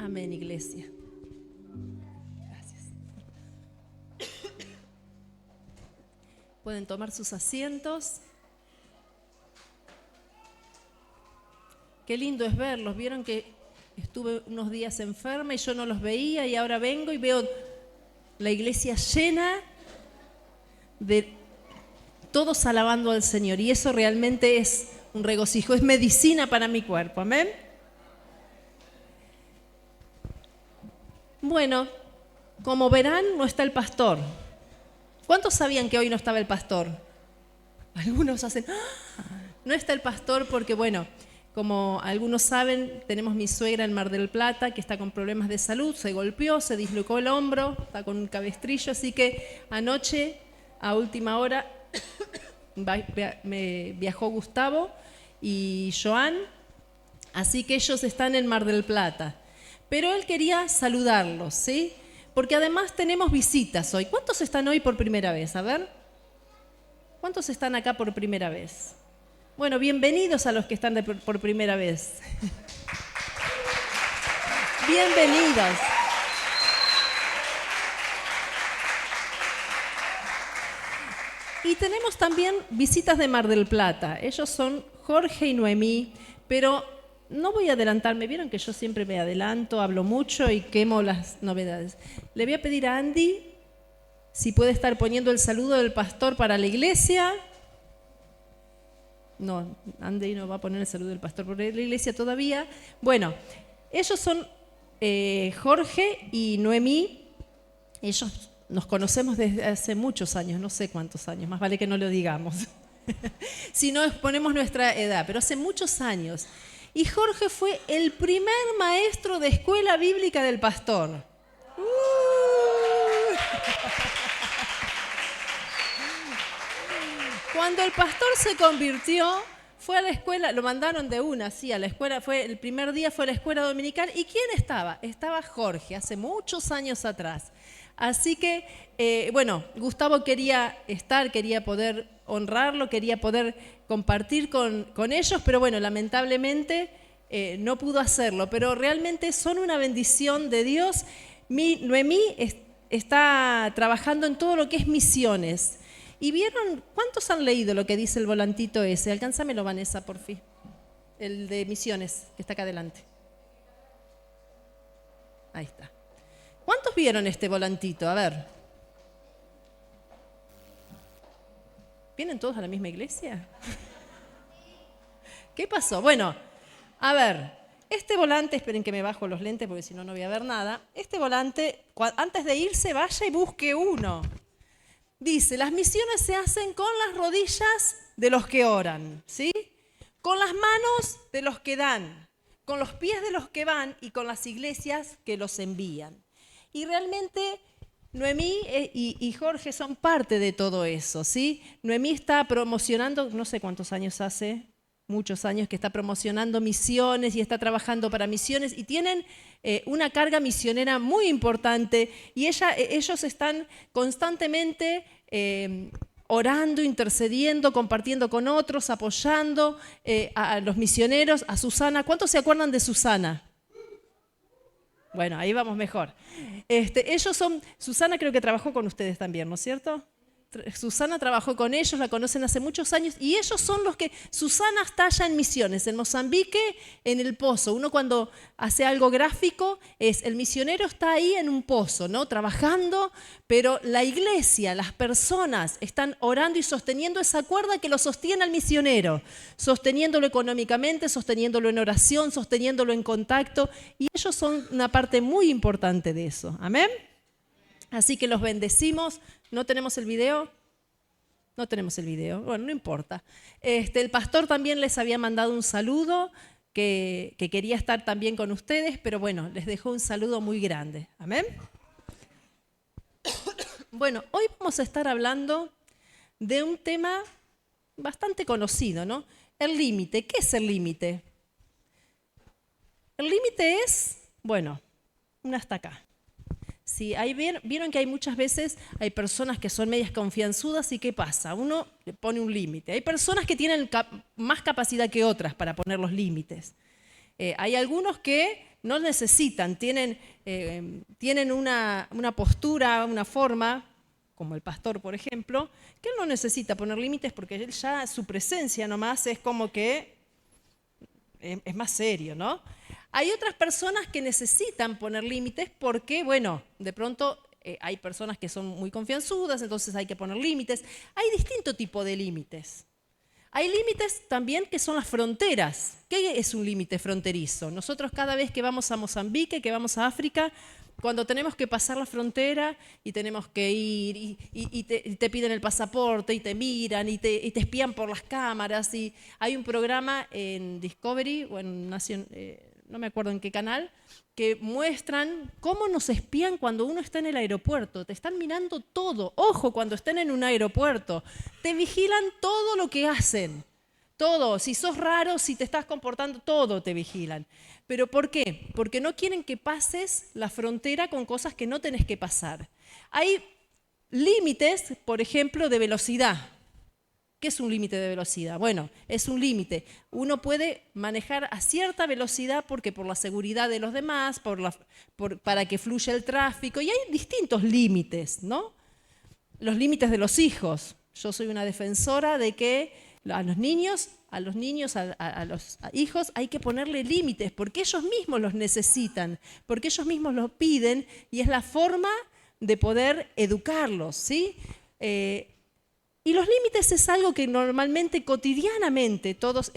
Amén, iglesia. Gracias. Pueden tomar sus asientos. Qué lindo es verlos. Vieron que estuve unos días enferma y yo no los veía, y ahora vengo y veo la iglesia llena de todos alabando al Señor, y eso realmente es un regocijo, es medicina para mi cuerpo. Amén. Bueno, como verán, no está el pastor. ¿Cuántos sabían que hoy no estaba el pastor? Algunos hacen, ¡ah! No está el pastor porque, bueno, como algunos saben, tenemos mi suegra en Mar del Plata que está con problemas de salud, se golpeó, se dislocó el hombro, está con un cabestrillo, así que anoche, a última hora, me viajó Gustavo y Joan, así que ellos están en Mar del Plata. Pero él quería saludarlos, ¿sí? Porque además tenemos visitas hoy. ¿Cuántos están hoy por primera vez? A ver. ¿Cuántos están acá por primera vez? Bueno, bienvenidos a los que están por primera vez. Bienvenidos. Y tenemos también visitas de Mar del Plata. Ellos son Jorge y Noemí, pero no voy a adelantarme. Vieron que yo siempre me adelanto, hablo mucho y quemo las novedades. Le voy a pedir a Andy si puede estar poniendo el saludo del pastor para la iglesia. No, Andy no va a poner el saludo del pastor por la iglesia todavía. Bueno, ellos son Jorge y Noemí. Ellos nos conocemos desde hace muchos años, no sé cuántos años, más vale que no lo digamos. Si no exponemos nuestra edad, pero hace muchos años. Y Jorge fue el primer maestro de escuela bíblica del pastor. Cuando el pastor se convirtió, fue a la escuela, lo mandaron de una, sí, a la escuela, el primer día fue a la escuela dominical. ¿Y quién estaba? Estaba Jorge, hace muchos años atrás. Así que, bueno, Gustavo quería estar, quería poder honrarlo, quería poder compartir con ellos, pero bueno, lamentablemente no pudo hacerlo. Pero realmente son una bendición de Dios. Noemí está trabajando en todo lo que es misiones. ¿Y vieron cuántos han leído lo que dice el volantito ese? Alcánzamelo, Vanessa, por fin. El de misiones, que está acá adelante. Ahí está. ¿Cuántos vieron este volantito? A ver. ¿Vienen todos a la misma iglesia? ¿Qué pasó? Bueno, a ver, este volante, esperen que me bajo los lentes porque si no, no voy a ver nada. Este volante, antes de irse, vaya y busque uno. Dice, las misiones se hacen con las rodillas de los que oran, ¿sí? Con las manos de los que dan, con los pies de los que van y con las iglesias que los envían. Y realmente Noemí y Jorge son parte de todo eso, ¿sí? Noemí está promocionando, no sé cuántos años hace, muchos años que está promocionando misiones y está trabajando para misiones y tienen una carga misionera muy importante y ellos están constantemente orando, intercediendo, compartiendo con otros, apoyando a los misioneros, a Susana. ¿Cuántos se acuerdan de Susana? Bueno, ahí vamos mejor. Ellos son, Susana creo que trabajó con ustedes también, ¿no es cierto? Susana trabajó con ellos, la conocen hace muchos años y ellos son los que, Susana está allá en misiones, en Mozambique, en el pozo. Uno cuando hace algo gráfico el misionero está ahí en un pozo, ¿no? Trabajando, pero la iglesia, las personas están orando y sosteniendo esa cuerda que lo sostiene al misionero, sosteniéndolo económicamente, sosteniéndolo en oración, sosteniéndolo en contacto, y ellos son una parte muy importante de eso. ¿Amén? Así que los bendecimos. ¿No tenemos el video? No tenemos el video. Bueno, no importa. El pastor también les había mandado un saludo que quería estar también con ustedes, pero bueno, les dejó un saludo muy grande. Amén. Bueno, hoy vamos a estar hablando de un tema bastante conocido, ¿no? El límite. ¿Qué es el límite? El límite es, bueno, hasta acá. Sí, vieron que hay muchas veces, hay personas que son medias confianzudas y ¿qué pasa? Uno le pone un límite. Hay personas que tienen más capacidad que otras para poner los límites. Hay algunos que no necesitan, tienen una postura, una forma, como el pastor, por ejemplo, que él no necesita poner límites porque él ya su presencia nomás es como que es más serio, ¿no? Hay otras personas que necesitan poner límites porque, bueno, de pronto hay personas que son muy confianzudas, entonces hay que poner límites. Hay distinto tipo de límites. Hay límites también que son las fronteras. ¿Qué es un límite fronterizo? Nosotros cada vez que vamos a Mozambique, que vamos a África, cuando tenemos que pasar la frontera y tenemos que ir y te piden el pasaporte y te miran y te espían por las cámaras. Y hay un programa en Discovery o en no me acuerdo en qué canal, que muestran cómo nos espían cuando uno está en el aeropuerto. Te están mirando todo. Ojo, cuando estén en un aeropuerto. Te vigilan todo lo que hacen. Todo. Si sos raro, si te estás comportando, todo te vigilan. ¿Pero por qué? Porque no quieren que pases la frontera con cosas que no tenés que pasar. Hay límites, por ejemplo, de velocidad. ¿Qué es un límite de velocidad? Bueno, es un límite. Uno puede manejar a cierta velocidad porque por la seguridad de los demás, para que fluya el tráfico, y hay distintos límites, ¿no? Los límites de los hijos. Yo soy una defensora de que a los niños, a los hijos hay que ponerle límites porque ellos mismos los necesitan, porque ellos mismos los piden y es la forma de poder educarlos, ¿sí? Y los límites es algo que normalmente, cotidianamente, todos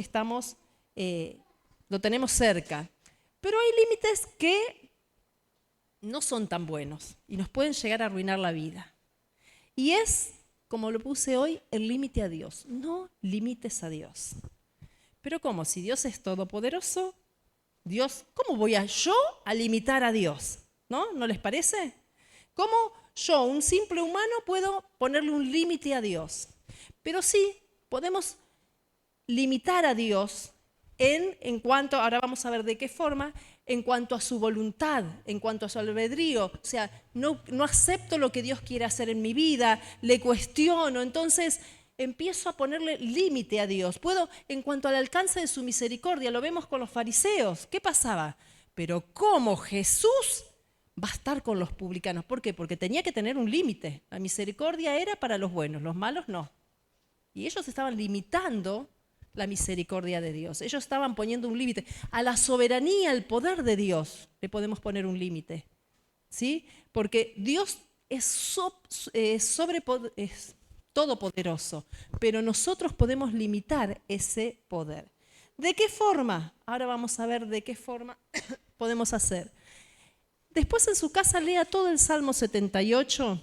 lo tenemos cerca. Pero hay límites que no son tan buenos y nos pueden llegar a arruinar la vida. Y es, como lo puse hoy, el límite a Dios. No limites a Dios. Pero ¿cómo? Si Dios es todopoderoso, ¿cómo voy yo a limitar a Dios? ¿No? ¿No les parece? ¿Cómo yo, un simple humano, puedo ponerle un límite a Dios? Pero sí, podemos limitar a Dios en cuanto, ahora vamos a ver de qué forma, en cuanto a su voluntad, en cuanto a su albedrío. O sea, no acepto lo que Dios quiere hacer en mi vida, le cuestiono, entonces empiezo a ponerle límite a Dios. Puedo, en cuanto al alcance de su misericordia, lo vemos con los fariseos. ¿Qué pasaba? Pero ¿cómo Jesús va a estar con los publicanos? ¿Por qué? Porque tenía que tener un límite. La misericordia era para los buenos, los malos no. Y ellos estaban limitando la misericordia de Dios. Ellos estaban poniendo un límite. A la soberanía, al poder de Dios, le podemos poner un límite. ¿Sí? Porque Dios es todopoderoso, pero nosotros podemos limitar ese poder. ¿De qué forma? Ahora vamos a ver de qué forma podemos hacer. Después en su casa lea todo el Salmo 78,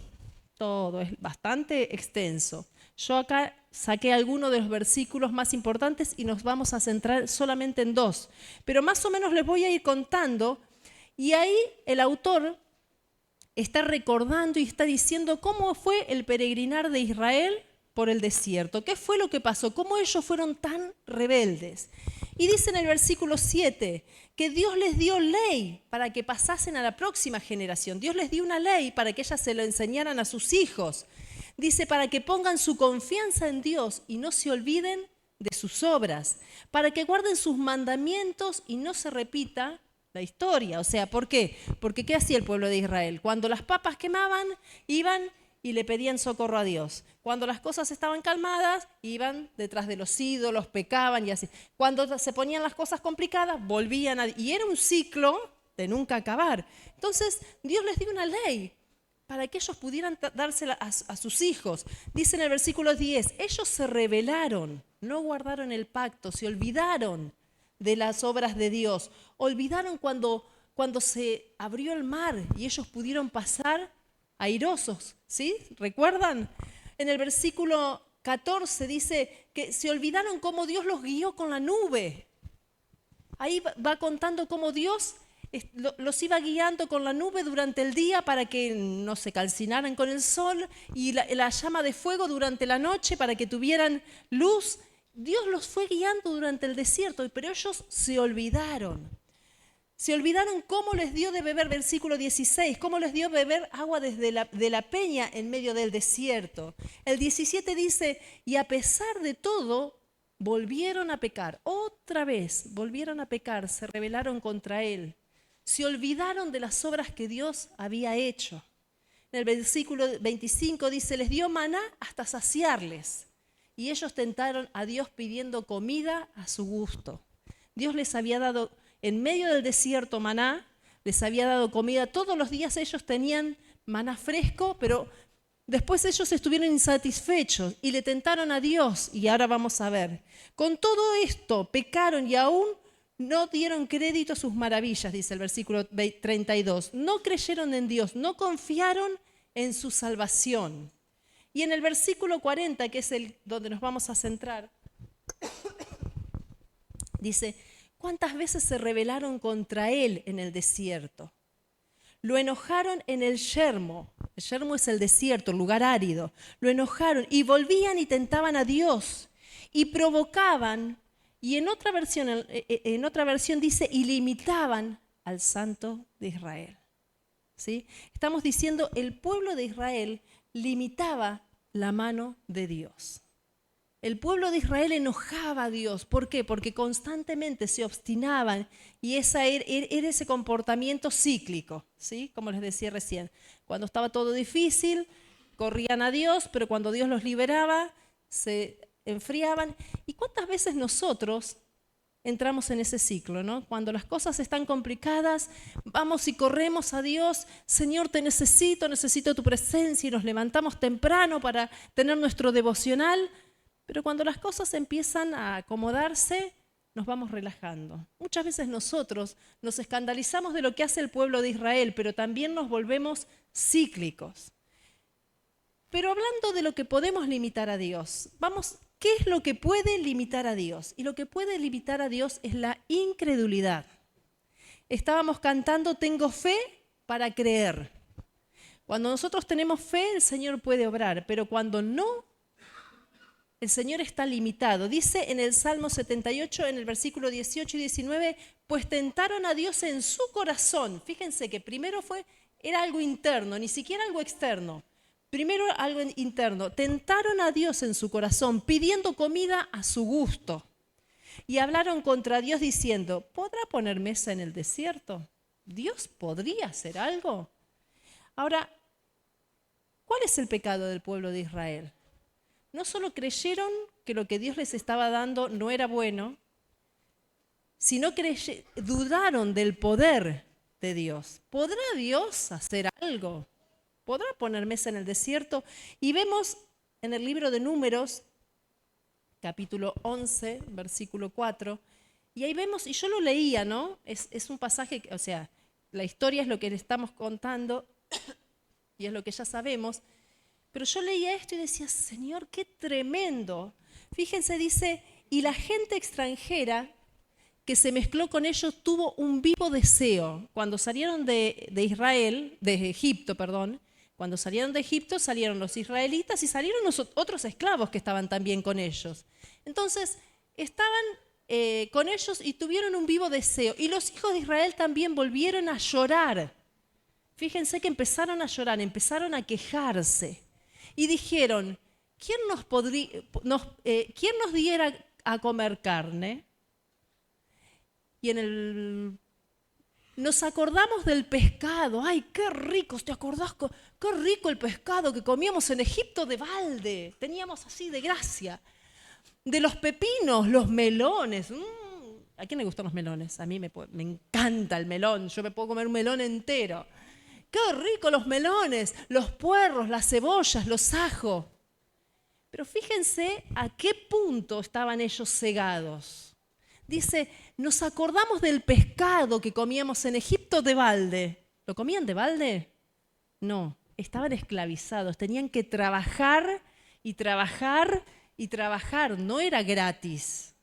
todo, es bastante extenso. Yo acá saqué algunos de los versículos más importantes y nos vamos a centrar solamente en 2. Pero más o menos les voy a ir contando y ahí el autor está recordando y está diciendo cómo fue el peregrinar de Israel por el desierto. ¿Qué fue lo que pasó? ¿Cómo ellos fueron tan rebeldes? Y dice en el versículo 7 que Dios les dio ley para que pasasen a la próxima generación. Dios les dio una ley para que ellas se lo enseñaran a sus hijos. Dice, para que pongan su confianza en Dios y no se olviden de sus obras, para que guarden sus mandamientos y no se repita la historia. O sea, ¿por qué? Porque ¿qué hacía el pueblo de Israel? Cuando las papas quemaban, iban y le pedían socorro a Dios. Cuando las cosas estaban calmadas, iban detrás de los ídolos, pecaban y así. Cuando se ponían las cosas complicadas, volvían y era un ciclo de nunca acabar. Entonces, Dios les dio una ley para que ellos pudieran dársela a sus hijos. Dice en el versículo 10, ellos se rebelaron, no guardaron el pacto, se olvidaron de las obras de Dios. Olvidaron cuando se abrió el mar y ellos pudieron pasar airosos, ¿sí? ¿Recuerdan? En el versículo 14 dice que se olvidaron cómo Dios los guió con la nube. Ahí va contando cómo Dios los iba guiando con la nube durante el día para que no se calcinaran con el sol y la llama de fuego durante la noche para que tuvieran luz. Dios los fue guiando durante el desierto, pero ellos se olvidaron. Se olvidaron cómo les dio de beber, versículo 16, cómo les dio beber agua de la peña en medio del desierto. El 17 dice, y a pesar de todo, volvieron a pecar. Otra vez volvieron a pecar, se rebelaron contra Él. Se olvidaron de las obras que Dios había hecho. En el versículo 25 dice, les dio maná hasta saciarles. Y ellos tentaron a Dios pidiendo comida a su gusto. Dios les había dado, en medio del desierto, maná, les había dado comida. Todos los días ellos tenían maná fresco, pero después ellos estuvieron insatisfechos y le tentaron a Dios. Y ahora vamos a ver. Con todo esto pecaron y aún no dieron crédito a sus maravillas, dice el versículo 32. No creyeron en Dios, no confiaron en su salvación. Y en el versículo 40, que es el donde nos vamos a centrar, dice, ¿cuántas veces se rebelaron contra él en el desierto? Lo enojaron en el yermo. El yermo es el desierto, el lugar árido. Lo enojaron y volvían y tentaban a Dios y provocaban. Y en otra versión dice, y limitaban al Santo de Israel. ¿Sí? Estamos diciendo, el pueblo de Israel limitaba la mano de Dios. El pueblo de Israel enojaba a Dios. ¿Por qué? Porque constantemente se obstinaban y era ese comportamiento cíclico, ¿sí? Como les decía recién. Cuando estaba todo difícil, corrían a Dios, pero cuando Dios los liberaba, se enfriaban. ¿Y cuántas veces nosotros entramos en ese ciclo, ¿no? Cuando las cosas están complicadas, vamos y corremos a Dios, Señor, te necesito tu presencia, y nos levantamos temprano para tener nuestro devocional, pero cuando las cosas empiezan a acomodarse, nos vamos relajando. Muchas veces nosotros nos escandalizamos de lo que hace el pueblo de Israel, pero también nos volvemos cíclicos. Pero hablando de lo que podemos limitar a Dios, ¿qué es lo que puede limitar a Dios? Y lo que puede limitar a Dios es la incredulidad. Estábamos cantando, tengo fe para creer. Cuando nosotros tenemos fe, el Señor puede obrar, pero cuando no, el Señor está limitado. Dice en el Salmo 78, en el versículo 18 y 19, pues tentaron a Dios en su corazón. Fíjense que primero era algo interno, ni siquiera algo externo. Primero algo interno. Tentaron a Dios en su corazón, pidiendo comida a su gusto. Y hablaron contra Dios diciendo, ¿podrá poner mesa en el desierto? ¿Dios podría hacer algo? Ahora, ¿cuál es el pecado del pueblo de Israel? No solo creyeron que lo que Dios les estaba dando no era bueno, sino que dudaron del poder de Dios. ¿Podrá Dios hacer algo? ¿Podrá poner mesa en el desierto? Y vemos en el libro de Números, capítulo 11, versículo 4, y ahí vemos, y yo lo leía, ¿no? Es un pasaje, o sea, la historia es lo que le estamos contando y es lo que ya sabemos, pero yo leía esto y decía, Señor, qué tremendo. Fíjense, dice, y la gente extranjera que se mezcló con ellos tuvo un vivo deseo. Cuando salieron de Egipto, cuando salieron de Egipto, salieron los israelitas y salieron los otros esclavos que estaban también con ellos. Entonces, estaban con ellos y tuvieron un vivo deseo. Y los hijos de Israel también volvieron a llorar. Fíjense que empezaron a llorar, empezaron a quejarse. Y dijeron, ¿quién nos diera a comer carne? Y nos acordamos del pescado. ¡Ay, qué rico! ¿Te acordás? ¡Qué rico el pescado que comíamos en Egipto de balde! Teníamos así de gracia. De los pepinos, los melones. ¿A quién le gustan los melones? A mí me encanta el melón. Yo me puedo comer un melón entero. ¡Qué rico los melones! Los puerros, las cebollas, los ajos. Pero fíjense a qué punto estaban ellos cegados. Dice, nos acordamos del pescado que comíamos en Egipto de balde. ¿Lo comían de balde? No, estaban esclavizados. Tenían que trabajar y trabajar y trabajar. No era gratis.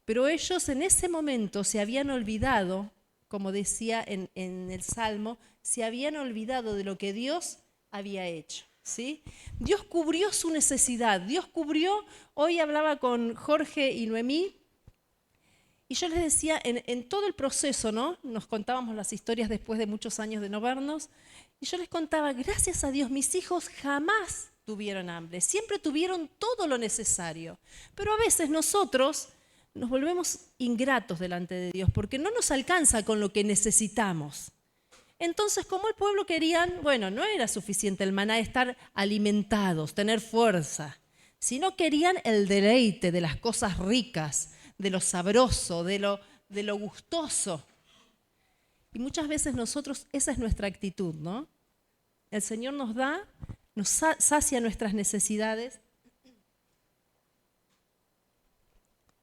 Pero ellos en ese momento se habían olvidado, como decía en el Salmo, se habían olvidado de lo que Dios había hecho. ¿Sí? Dios cubrió su necesidad. Dios cubrió, hoy hablaba con Jorge y Noemí, y yo les decía, en todo el proceso, ¿no? Nos contábamos las historias después de muchos años de no vernos, y yo les contaba, gracias a Dios, mis hijos jamás tuvieron hambre, siempre tuvieron todo lo necesario. Pero a veces nosotros nos volvemos ingratos delante de Dios porque no nos alcanza con lo que necesitamos. Entonces, como el pueblo querían, bueno, no era suficiente el maná, estar alimentados, tener fuerza, sino querían el deleite de las cosas ricas, de lo sabroso, de lo gustoso. Y muchas veces nosotros, esa es nuestra actitud, ¿no? El Señor nos da, nos sacia nuestras necesidades.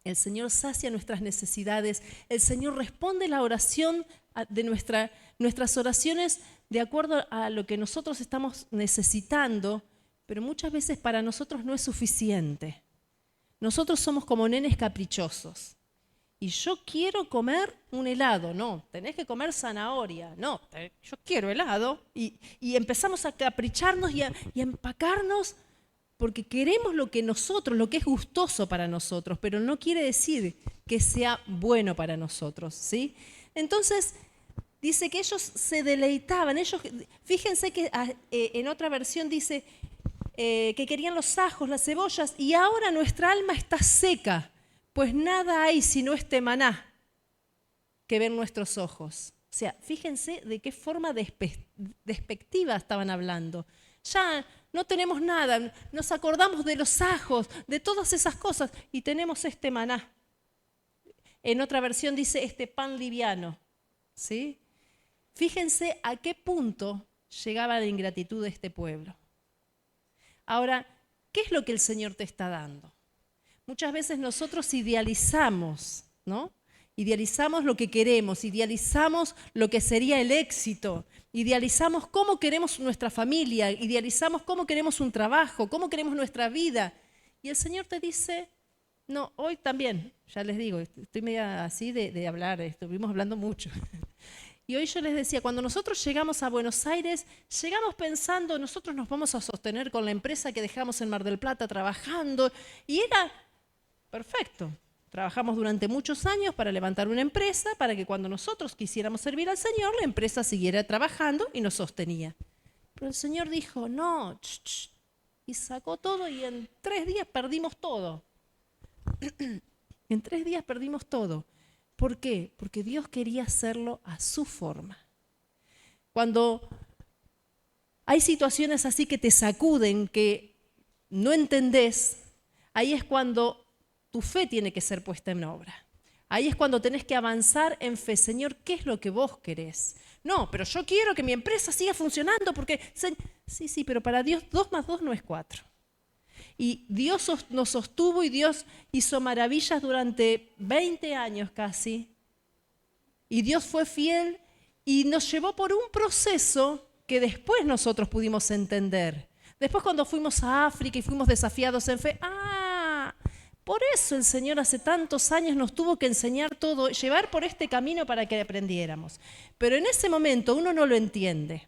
El Señor sacia nuestras necesidades. El Señor responde la oración de nuestras oraciones de acuerdo a lo que nosotros estamos necesitando, pero muchas veces para nosotros no es suficiente. Nosotros somos como nenes caprichosos. Y yo quiero comer un helado. No, tenés que comer zanahoria. No, yo quiero helado. Y empezamos a capricharnos y a empacarnos porque queremos lo que es gustoso para nosotros, pero no quiere decir que sea bueno para nosotros, ¿sí? Entonces, dice que ellos se deleitaban. Fíjense que en otra versión dice que querían los ajos, las cebollas, y ahora nuestra alma está seca, pues nada hay sino este maná que ven nuestros ojos. O sea, fíjense de qué forma despectiva estaban hablando. Ya no tenemos nada, nos acordamos de los ajos, de todas esas cosas, y tenemos este maná. En otra versión dice este pan liviano, ¿sí? Fíjense a qué punto llegaba la ingratitud de este pueblo. Ahora, ¿qué es lo que el Señor te está dando? Muchas veces nosotros idealizamos, ¿no? Idealizamos lo que queremos, idealizamos lo que sería el éxito, idealizamos cómo queremos nuestra familia, idealizamos cómo queremos un trabajo, cómo queremos nuestra vida. Y el Señor te dice, no, hoy también, ya les digo, estoy media así de hablar, estuvimos hablando mucho. Y hoy yo les decía, cuando nosotros llegamos a Buenos Aires, llegamos pensando, nosotros nos vamos a sostener con la empresa que dejamos en Mar del Plata trabajando, y era perfecto. Trabajamos durante muchos años para levantar una empresa, para que cuando nosotros quisiéramos servir al Señor, la empresa siguiera trabajando y nos sostenía. Pero el Señor dijo, no, y sacó todo y en 3 días perdimos todo. En 3 días perdimos todo. ¿Por qué? Porque Dios quería hacerlo a su forma. Cuando hay situaciones así que te sacuden, que no entendés, ahí es cuando tu fe tiene que ser puesta en obra. Ahí es cuando tenés que avanzar en fe. Señor, ¿qué es lo que vos querés? No, pero yo quiero que mi empresa siga funcionando porque... Sí, pero para Dios 2 más 2 no es 4. Y Dios nos sostuvo y Dios hizo maravillas durante 20 años casi. Y Dios fue fiel y nos llevó por un proceso que después nosotros pudimos entender. Después cuando fuimos a África y fuimos desafiados en fe, por eso el Señor hace tantos años nos tuvo que enseñar todo, llevar por este camino para que aprendiéramos. Pero en ese momento uno no lo entiende.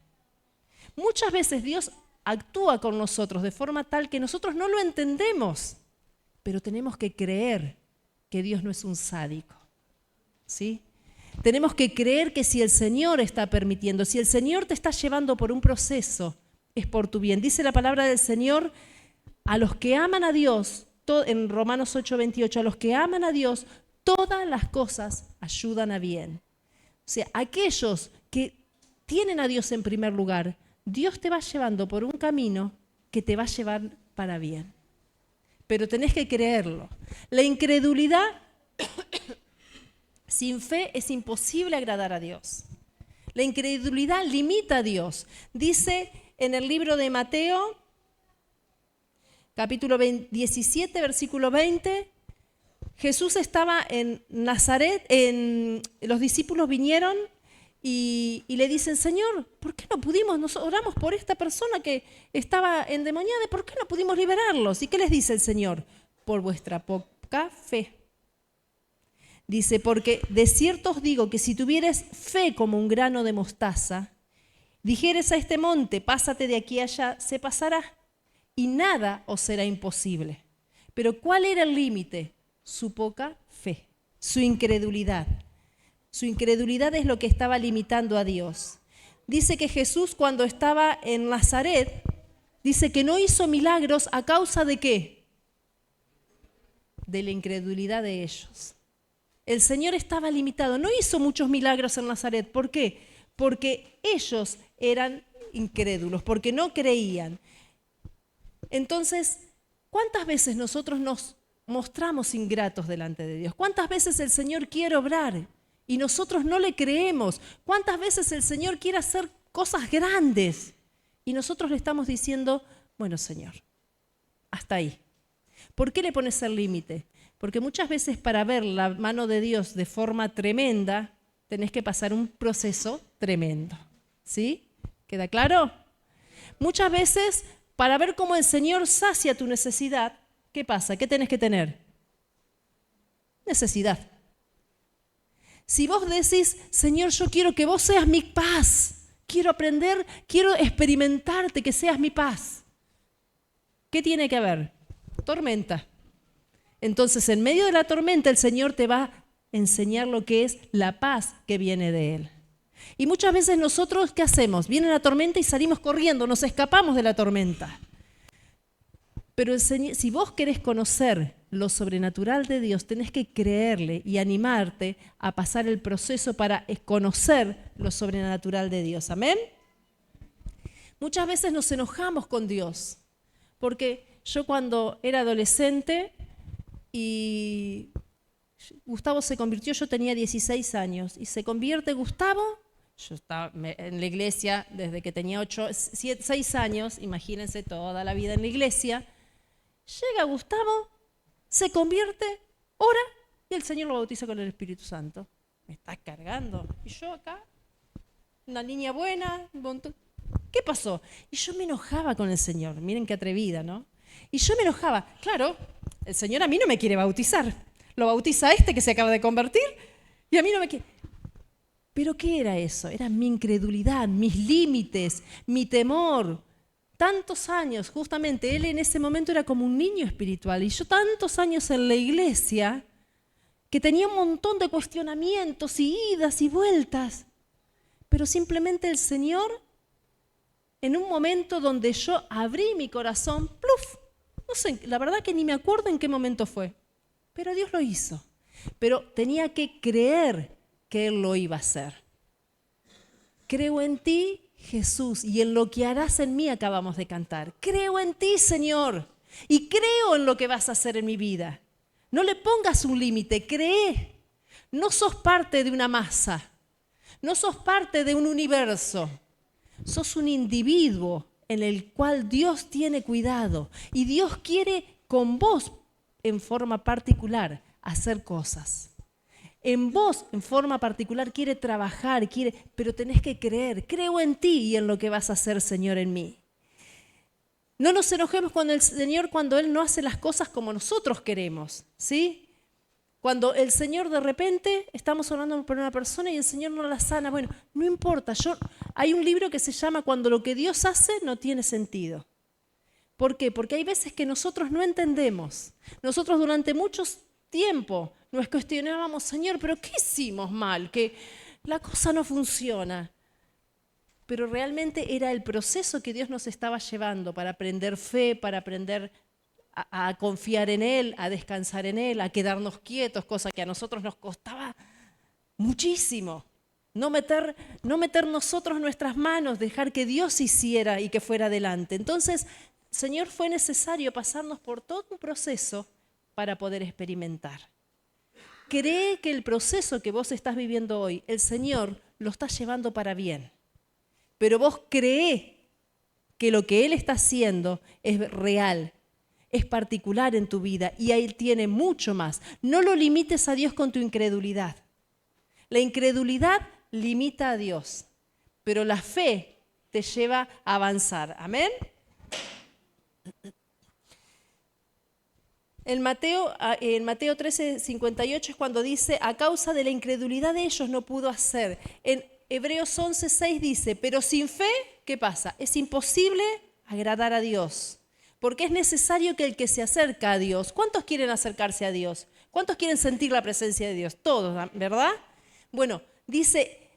Muchas veces Dios actúa con nosotros de forma tal que nosotros no lo entendemos, pero tenemos que creer que Dios no es un sádico, ¿sí? Tenemos que creer que si el Señor está permitiendo, si el Señor te está llevando por un proceso, es por tu bien. Dice la palabra del Señor, a los que aman a Dios, en Romanos 8:28, a los que aman a Dios, todas las cosas ayudan a bien. O sea, aquellos que tienen a Dios en primer lugar, Dios te va llevando por un camino que te va a llevar para bien. Pero tenés que creerlo. La incredulidad sin fe es imposible agradar a Dios. La incredulidad limita a Dios. Dice en el libro de Mateo, capítulo 17, versículo 20, Jesús estaba en Nazaret, los discípulos vinieron y le dicen, Señor, ¿por qué no pudimos? Nos oramos por esta persona que estaba endemoniada, ¿por qué no pudimos liberarlos? ¿Y qué les dice el Señor? Por vuestra poca fe. Dice, porque de cierto os digo que si tuvieres fe como un grano de mostaza, dijeres a este monte, pásate de aquí a allá, se pasará, y nada os será imposible. Pero ¿cuál era el límite? Su poca fe, su incredulidad. Su incredulidad es lo que estaba limitando a Dios. Dice que Jesús cuando estaba en Nazaret, dice que no hizo milagros a causa de ¿qué? de la incredulidad de ellos. El Señor estaba limitado, no hizo muchos milagros en Nazaret. ¿Por qué? Porque ellos eran incrédulos, porque no creían. Entonces, ¿cuántas veces nosotros nos mostramos ingratos delante de Dios? ¿Cuántas veces el Señor quiere obrar y nosotros no le creemos? ¿Cuántas veces el Señor quiere hacer cosas grandes y nosotros le estamos diciendo, bueno, Señor, hasta ahí? ¿Por qué le pones el límite? Porque muchas veces para ver la mano de Dios de forma tremenda, tenés que pasar un proceso tremendo. ¿Sí? ¿Queda claro? Muchas veces, para ver cómo el Señor sacia tu necesidad, ¿qué pasa? ¿Qué tenés que tener? Necesidad. Si vos decís, Señor, yo quiero que vos seas mi paz, quiero aprender, quiero experimentarte, que seas mi paz. ¿Qué tiene que haber? Tormenta. Entonces, en medio de la tormenta, el Señor te va a enseñar lo que es la paz que viene de Él. Y muchas veces nosotros, ¿qué hacemos? Viene la tormenta y salimos corriendo, nos escapamos de la tormenta. Pero si vos querés conocer lo sobrenatural de Dios, tenés que creerle y animarte a pasar el proceso para conocer lo sobrenatural de Dios. ¿Amén? Muchas veces nos enojamos con Dios, porque yo cuando era adolescente y Gustavo se convirtió, yo tenía 16 años, y se convierte Gustavo, yo estaba en la iglesia desde que tenía 6 años, imagínense toda la vida en la iglesia. Llega Gustavo, se convierte, ora y el Señor lo bautiza con el Espíritu Santo. Me está cargando. Y yo acá, una niña buena, un montón. ¿Qué pasó? Y yo me enojaba con el Señor. Miren qué atrevida, ¿no? Y yo me enojaba. Claro, el Señor a mí no me quiere bautizar. Lo bautiza a este que se acaba de convertir y a mí no me quiere. ¿Pero qué era eso? Era mi incredulidad, mis límites, mi temor. Tantos años, justamente, él en ese momento era como un niño espiritual y yo tantos años en la iglesia que tenía un montón de cuestionamientos y idas y vueltas. Pero simplemente el Señor, en un momento donde yo abrí mi corazón, ¡pluf! No sé, la verdad que ni me acuerdo en qué momento fue, pero Dios lo hizo. Pero tenía que creer que Él lo iba a hacer. Creo en ti, Jesús, y en lo que harás en mí acabamos de cantar. Creo en ti, Señor, y creo en lo que vas a hacer en mi vida. No le pongas un límite, cree. No sos parte de una masa, no sos parte de un universo, sos un individuo en el cual Dios tiene cuidado y Dios quiere con vos en forma particular hacer cosas. En vos, en forma particular, quiere trabajar, pero tenés que creer. Creo en ti y en lo que vas a hacer, Señor, en mí. No nos enojemos con el Señor cuando Él no hace las cosas como nosotros queremos, ¿sí? Cuando el Señor de repente, estamos orando por una persona y el Señor no la sana. Bueno, no importa. Hay un libro que se llama Cuando lo que Dios hace no tiene sentido. ¿Por qué? Porque hay veces que nosotros no entendemos. Nosotros durante mucho tiempo nos cuestionábamos, Señor, ¿pero qué hicimos mal? Que la cosa no funciona. Pero realmente era el proceso que Dios nos estaba llevando para aprender fe, para aprender a confiar en Él, a descansar en Él, a quedarnos quietos, cosa que a nosotros nos costaba muchísimo. No meter nosotros nuestras manos, dejar que Dios hiciera y que fuera adelante. Entonces, Señor, fue necesario pasarnos por todo un proceso para poder experimentar. Cree que el proceso que vos estás viviendo hoy, el Señor lo está llevando para bien. Pero vos creé que lo que Él está haciendo es real, es particular en tu vida y Él tiene mucho más. No lo limites a Dios con tu incredulidad. La incredulidad limita a Dios, pero la fe te lleva a avanzar. ¿Amén? En Mateo 13:58 es cuando dice, a causa de la incredulidad de ellos no pudo hacer. En Hebreos 11:6 dice, pero sin fe, ¿qué pasa? Es imposible agradar a Dios, porque es necesario que el que se acerca a Dios, ¿cuántos quieren acercarse a Dios? ¿Cuántos quieren sentir la presencia de Dios? Todos, ¿verdad? Bueno, dice,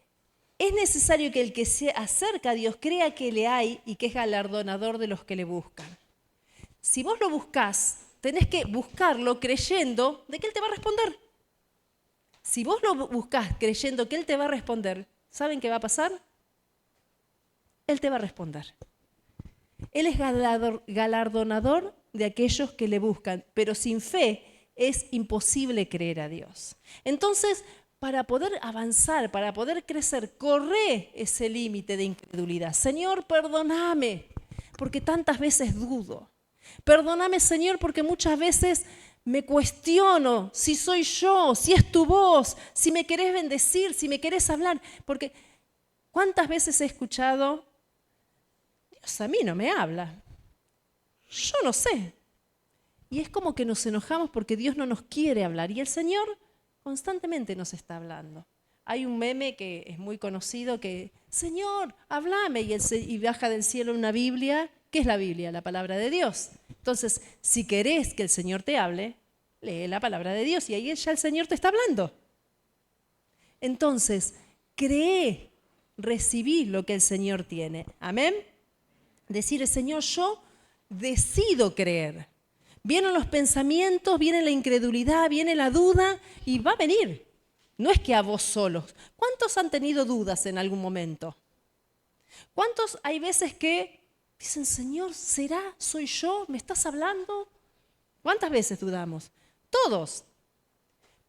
es necesario que el que se acerca a Dios crea que le hay y que es galardonador de los que le buscan. Si vos lo buscás, tenés que buscarlo creyendo de que Él te va a responder. Si vos lo buscás creyendo que Él te va a responder, ¿saben qué va a pasar? Él te va a responder. Él es galardonador de aquellos que le buscan, pero sin fe es imposible creer a Dios. Entonces, para poder avanzar, para poder crecer, corre ese límite de incredulidad. Señor, perdóname, porque tantas veces dudo. Perdóname, Señor, porque muchas veces me cuestiono si soy yo, si es tu voz, si me querés bendecir, si me querés hablar. Porque ¿cuántas veces he escuchado, Dios a mí no me habla? Yo no sé. Y es como que nos enojamos porque Dios no nos quiere hablar. Y el Señor constantemente nos está hablando. Hay un meme que es muy conocido que, Señor, háblame, y baja del cielo una Biblia. ¿Qué es la Biblia? La palabra de Dios. Entonces, si querés que el Señor te hable, lee la palabra de Dios y ahí ya el Señor te está hablando. Entonces, cree, recibí lo que el Señor tiene. Amén. Decir, Señor, yo decido creer. Vienen los pensamientos, viene la incredulidad, viene la duda y va a venir. No es que a vos solos. ¿Cuántos han tenido dudas en algún momento? ¿Cuántos hay veces que dicen, Señor, ¿será? ¿Soy yo? ¿Me estás hablando? ¿Cuántas veces dudamos? Todos.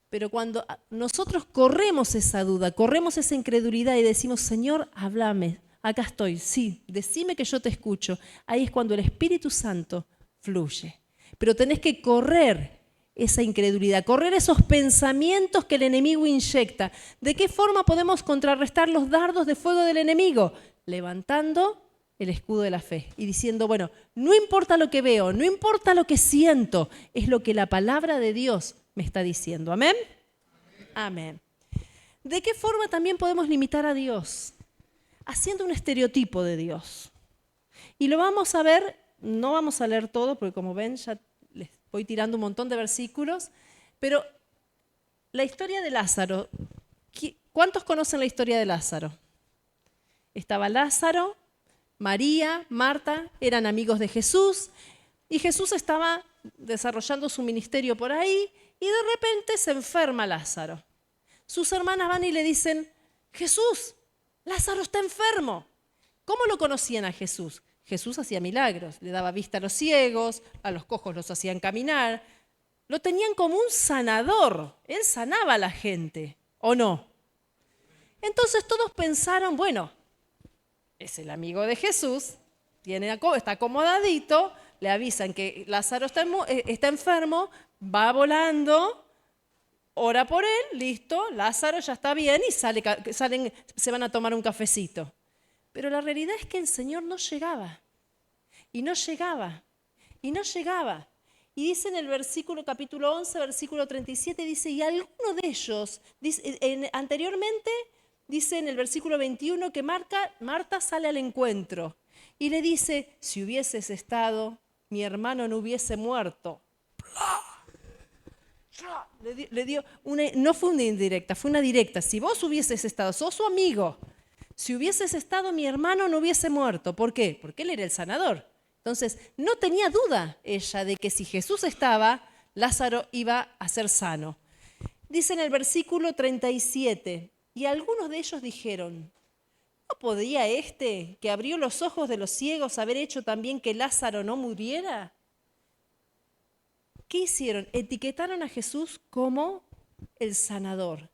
Pero cuando nosotros corremos esa duda, corremos esa incredulidad y decimos, Señor, háblame, acá estoy, sí, decime que yo te escucho. Ahí es cuando el Espíritu Santo fluye. Pero tenés que correr esa incredulidad, correr esos pensamientos que el enemigo inyecta. ¿De qué forma podemos contrarrestar los dardos de fuego del enemigo? Levantando el escudo de la fe y diciendo, bueno, no importa lo que veo, no importa lo que siento, es lo que la palabra de Dios me está diciendo. ¿Amén? Amén. ¿De qué forma también podemos limitar a Dios? Haciendo un estereotipo de Dios. Y lo vamos a ver, no vamos a leer todo, porque como ven, ya les voy tirando un montón de versículos, pero la historia de Lázaro, ¿cuántos conocen la historia de Lázaro? Estaba Lázaro, María, Marta, eran amigos de Jesús, y Jesús estaba desarrollando su ministerio por ahí, y de repente se enferma Lázaro. Sus hermanas van y le dicen, Jesús, Lázaro está enfermo. ¿Cómo lo conocían a Jesús? Jesús hacía milagros, le daba vista a los ciegos, a los cojos los hacían caminar. Lo tenían como un sanador, él sanaba a la gente, ¿o no? Entonces todos pensaron, bueno, es el amigo de Jesús, está acomodadito, le avisan que Lázaro está enfermo, va volando, ora por él, listo, Lázaro ya está bien y se van a tomar un cafecito. Pero la realidad es que el Señor no llegaba, y no llegaba, y no llegaba. Y dice en el versículo, capítulo 11, versículo 37, dice, y alguno de ellos, anteriormente, dice en el versículo 21 que Marta sale al encuentro y le dice, si hubieses estado, mi hermano no hubiese muerto. Le dio no fue una indirecta, fue una directa. Si vos hubieses estado, sos su amigo. Si hubieses estado, mi hermano no hubiese muerto. ¿Por qué? Porque él era el sanador. Entonces, no tenía duda ella de que si Jesús estaba, Lázaro iba a ser sano. Dice en el versículo 37, y algunos de ellos dijeron, ¿no podía este, que abrió los ojos de los ciegos, haber hecho también que Lázaro no muriera? ¿Qué hicieron? Etiquetaron a Jesús como el sanador.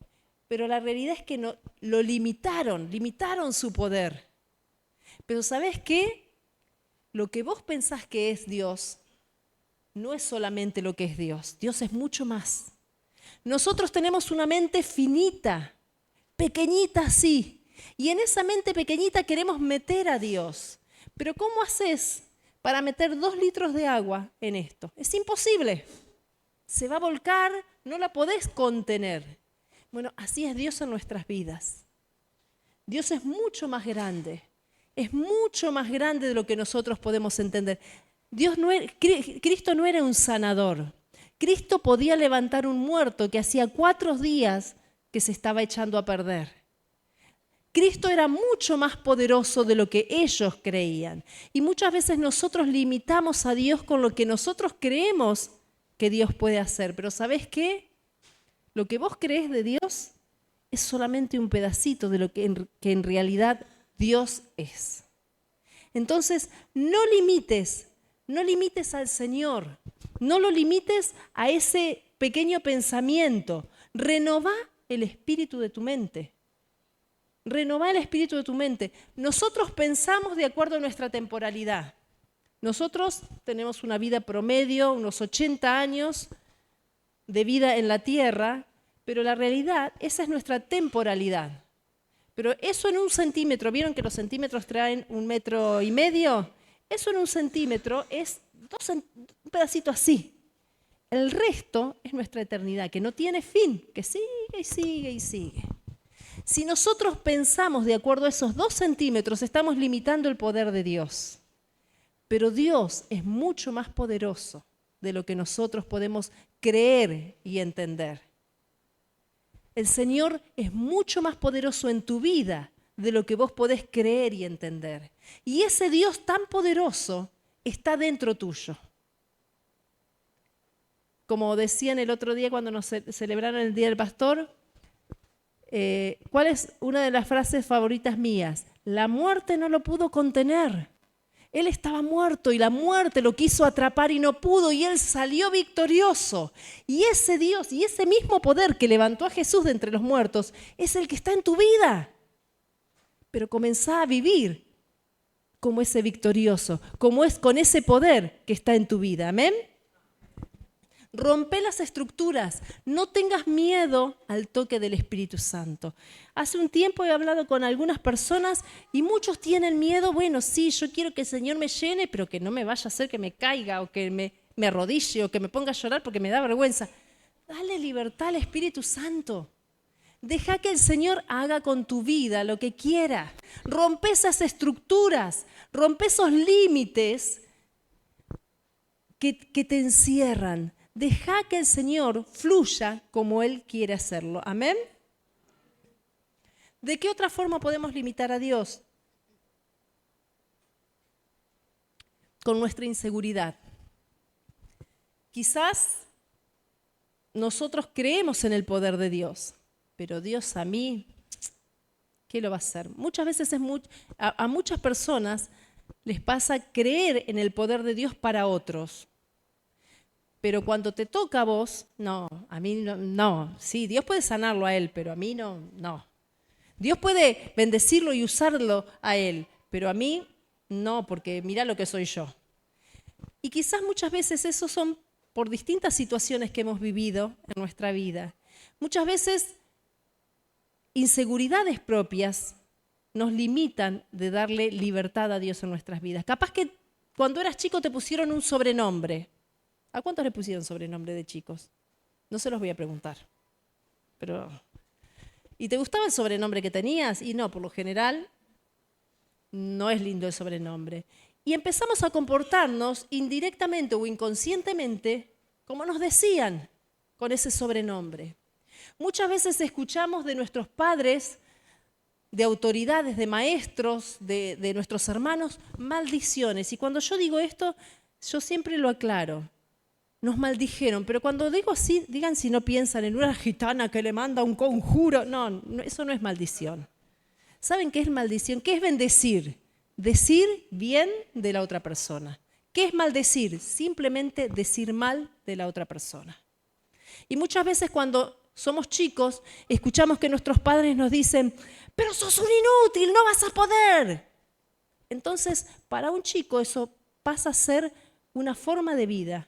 Pero la realidad es que no, lo limitaron su poder. Pero ¿sabés qué? Lo que vos pensás que es Dios, no es solamente lo que es Dios. Dios es mucho más. Nosotros tenemos una mente finita, pequeñita así. Y en esa mente pequeñita queremos meter a Dios. Pero ¿cómo haces para meter 2 litros de agua en esto? Es imposible. Se va a volcar, no la podés contener. Bueno, así es Dios en nuestras vidas. Dios es mucho más grande. Es mucho más grande de lo que nosotros podemos entender. Cristo no era un sanador. Cristo podía levantar un muerto que hacía 4 días que se estaba echando a perder. Cristo era mucho más poderoso de lo que ellos creían. Y muchas veces nosotros limitamos a Dios con lo que nosotros creemos que Dios puede hacer, pero ¿sabés qué? Lo que vos creés de Dios es solamente un pedacito de lo que en realidad Dios es. Entonces, no limites al Señor, no lo limites a ese pequeño pensamiento. Renová el espíritu de tu mente. Renová el espíritu de tu mente. Nosotros pensamos de acuerdo a nuestra temporalidad. Nosotros tenemos una vida promedio, unos 80 años de vida en la tierra, pero la realidad, esa es nuestra temporalidad. Pero eso en 1 centímetro, ¿vieron que los centímetros traen 1,5 metros? Eso en 1 centímetro es un pedacito así. El resto es nuestra eternidad, que no tiene fin, que sigue y sigue y sigue. Si nosotros pensamos de acuerdo a esos 2 centímetros, estamos limitando el poder de Dios. Pero Dios es mucho más poderoso de lo que nosotros podemos creer y entender. El Señor es mucho más poderoso en tu vida de lo que vos podés creer y entender. Y ese Dios tan poderoso está dentro tuyo. Como decían el otro día cuando nos celebraron el Día del Pastor, ¿cuál es una de las frases favoritas mías? La muerte no lo pudo contener. Él estaba muerto y la muerte lo quiso atrapar y no pudo, y él salió victorioso. Y ese Dios y ese mismo poder que levantó a Jesús de entre los muertos es el que está en tu vida. Pero comenzá a vivir como ese victorioso, como es con ese poder que está en tu vida. ¿Amén? Rompe las estructuras, no tengas miedo al toque del Espíritu Santo. Hace un tiempo he hablado con algunas personas y muchos tienen miedo. Bueno, sí, yo quiero que el Señor me llene, pero que no me vaya a hacer que me caiga o que me arrodille o que me ponga a llorar porque me da vergüenza. Dale libertad al Espíritu Santo. Deja que el Señor haga con tu vida lo que quiera. Rompe esas estructuras, rompe esos límites que te encierran. Deja que el Señor fluya como Él quiere hacerlo. ¿Amén? ¿De qué otra forma podemos limitar a Dios? Con nuestra inseguridad. Quizás nosotros creemos en el poder de Dios, pero Dios a mí, ¿qué lo va a hacer? Muchas veces a muchas personas les pasa creer en el poder de Dios para otros. Pero cuando te toca a vos, no, a mí no. Sí, Dios puede sanarlo a él, pero a mí no. Dios puede bendecirlo y usarlo a él, pero a mí no, porque mira lo que soy yo. Y quizás muchas veces eso son por distintas situaciones que hemos vivido en nuestra vida. Muchas veces inseguridades propias nos limitan de darle libertad a Dios en nuestras vidas. Capaz que cuando eras chico te pusieron un sobrenombre. ¿A cuántos le pusieron sobrenombre de chicos? No se los voy a preguntar. ¿Y te gustaba el sobrenombre que tenías? Y no, por lo general, no es lindo el sobrenombre. Y empezamos a comportarnos indirectamente o inconscientemente como nos decían con ese sobrenombre. Muchas veces escuchamos de nuestros padres, de autoridades, de maestros, de nuestros hermanos, maldiciones. Y cuando yo digo esto, yo siempre lo aclaro. Nos maldijeron, pero cuando digo así, digan si no piensan en una gitana que le manda un conjuro. No, eso no es maldición. ¿Saben qué es maldición? ¿Qué es bendecir? Decir bien de la otra persona. ¿Qué es maldecir? Simplemente decir mal de la otra persona. Y muchas veces cuando somos chicos, escuchamos que nuestros padres nos dicen, pero sos un inútil, no vas a poder. Entonces, para un chico eso pasa a ser una forma de vida.